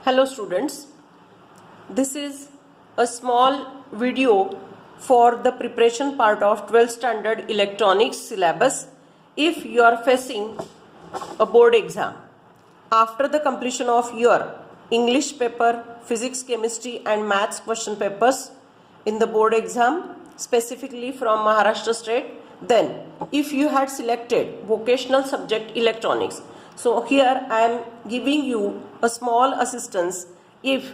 Hello students, this is a small video for the preparation part of 12th standard electronics syllabus if you are facing a board exam. After the completion of your English paper, physics, chemistry and maths question papers in the board exam specifically from Maharashtra state, then if you had selected vocational subject electronics, so here I am giving you a small assistance if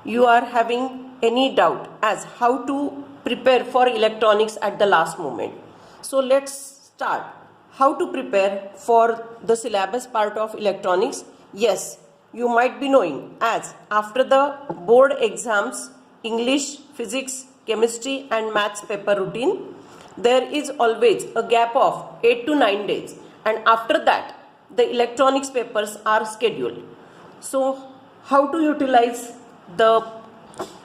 you are having any doubt as how to prepare for electronics at the last moment. So let's start. How to prepare for the syllabus part of electronics? Yes, you might be knowing as after the board exams, English, physics, chemistry and maths paper routine, there is always a gap of 8 to 9 days, and after that the electronics papers are scheduled. So how to utilize the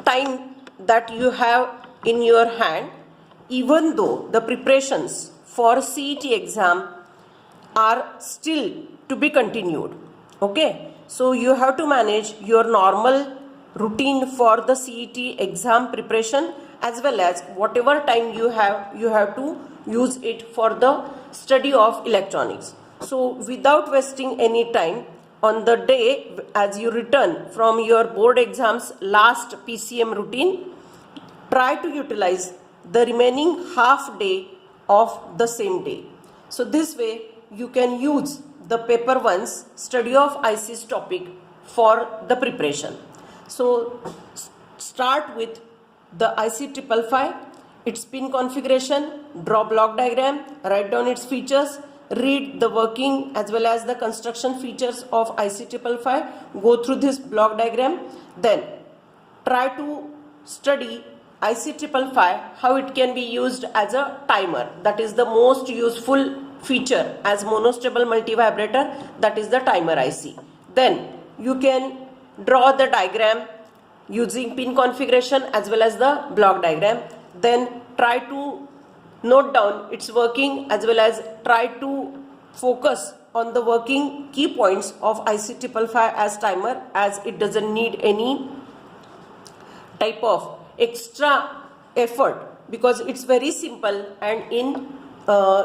time that you have in your hand, even though the preparations for CET exam are still to be continued. Okay, so you have to manage your normal routine for the CET exam preparation as well as whatever time you have to use it for the study of electronics. So without wasting any time, on the day as you return from your board exams last PCM routine, try to utilize the remaining half day of the same day. So this way you can use the paper 1's study of IC's topic for the preparation. So start with the IC 555, its pin configuration, draw block diagram, write down its features, read the working as well as the construction features of IC 555, go through this block diagram, then try to study IC 555, how it can be used as a timer. That is the most useful feature as monostable multivibrator, that is the timer IC. Then you can draw the diagram using pin configuration as well as the block diagram. Then try to note down its working as well as try to focus on the working key points of IC 555 as timer, as it doesn't need any type of extra effort because it's very simple, and in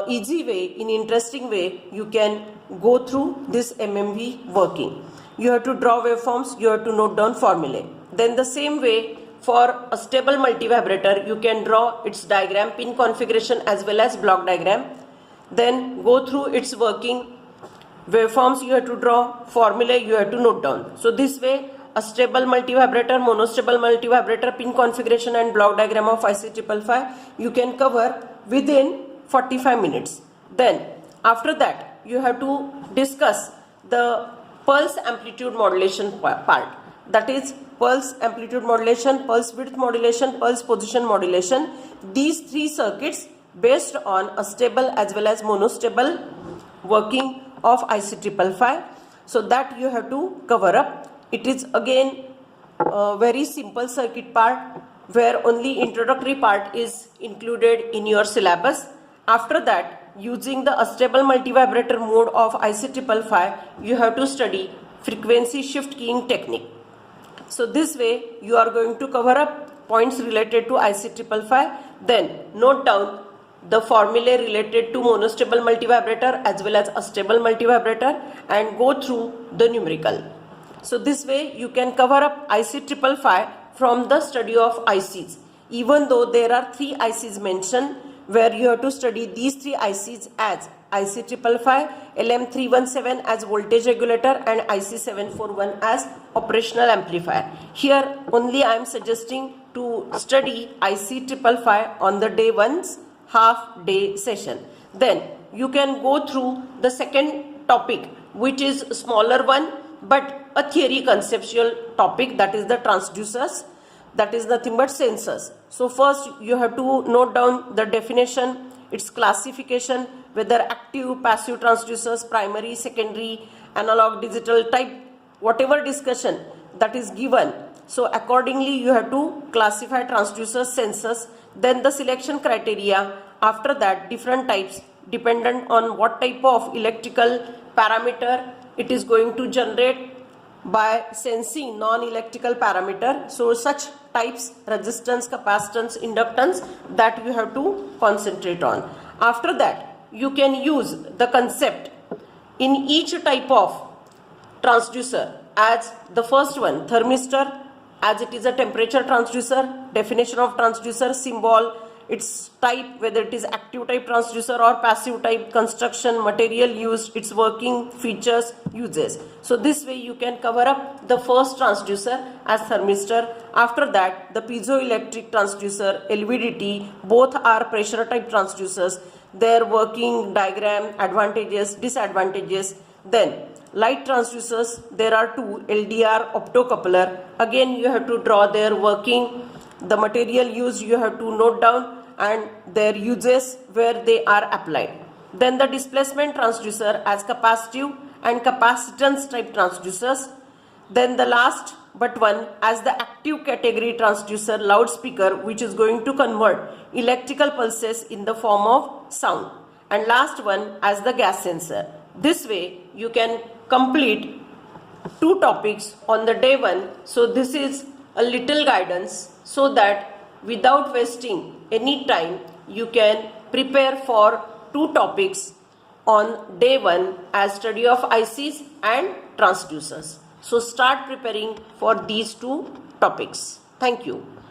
easy way, in interesting way, you can go through this MMV working. You have to draw waveforms, you have to note down formulae. Then the same way for a stable multivibrator, you can draw its diagram, pin configuration as well as block diagram. Then go through its working, waveforms you have to draw, formulae you have to note down. So this way a stable multivibrator, monostable multivibrator, pin configuration and block diagram of IC 555 you can cover within 45 minutes. Then after that you have to discuss the pulse amplitude modulation part, that is pulse amplitude modulation, pulse width modulation, pulse position modulation. These three circuits based on a stable as well as monostable working of IC 555. So that you have to cover up. It is again a very simple circuit part where only introductory part is included in your syllabus. After that, using the unstable multivibrator mode of IC 555, you have to study frequency shift keying technique. So this way you are going to cover up points related to IC 555. Then note down the formulae related to monostable multivibrator as well as unstable multivibrator and go through the numerical. So this way you can cover up IC 555 from the study of ICs. Even though there are 3 ICs mentioned where you have to study these 3 ICs as IC 555, LM317 as voltage regulator and IC 741 as operational amplifier. Here only I am suggesting to study IC 555 on the day 1's half day session. Then you can go through the second topic, which is a smaller one but a theory conceptual topic, that is the transducers, that is nothing but sensors. So first you have to note down the definition, its classification, whether active, passive transducers, primary, secondary, analog, digital type, whatever discussion that is given. So accordingly you have to classify transducers, sensors. Then the selection criteria, after that different types dependent on what type of electrical parameter it is going to generate, by sensing non-electrical parameter. So such types, resistance, capacitance, inductance, that you have to concentrate on. After that, you can use the concept in each type of transducer. As the first one, thermistor, as it is a temperature transducer, definition of transducer, symbol, its type, whether it is active type transducer or passive type, construction, material used, its working, features, uses. So this way you can cover up the first transducer as thermistor. After that, the piezoelectric transducer, LVDT, both are pressure type transducers. Their working diagram, advantages, disadvantages. Then light transducers, there are two, LDR, optocoupler. Again you have to draw their working, the material used you have to note down, and their uses where they are applied. Then the displacement transducer as capacitive and capacitance type transducers. Then the last but one as the active category transducer, loudspeaker, which is going to convert electrical pulses in the form of sound. And last one as the gas sensor. This way you can complete 2 topics on the day 1. So this is a little guidance so that without wasting any time you can prepare for 2 topics on day 1 as study of ICs and transducers. So start preparing for these 2 topics. Thank you.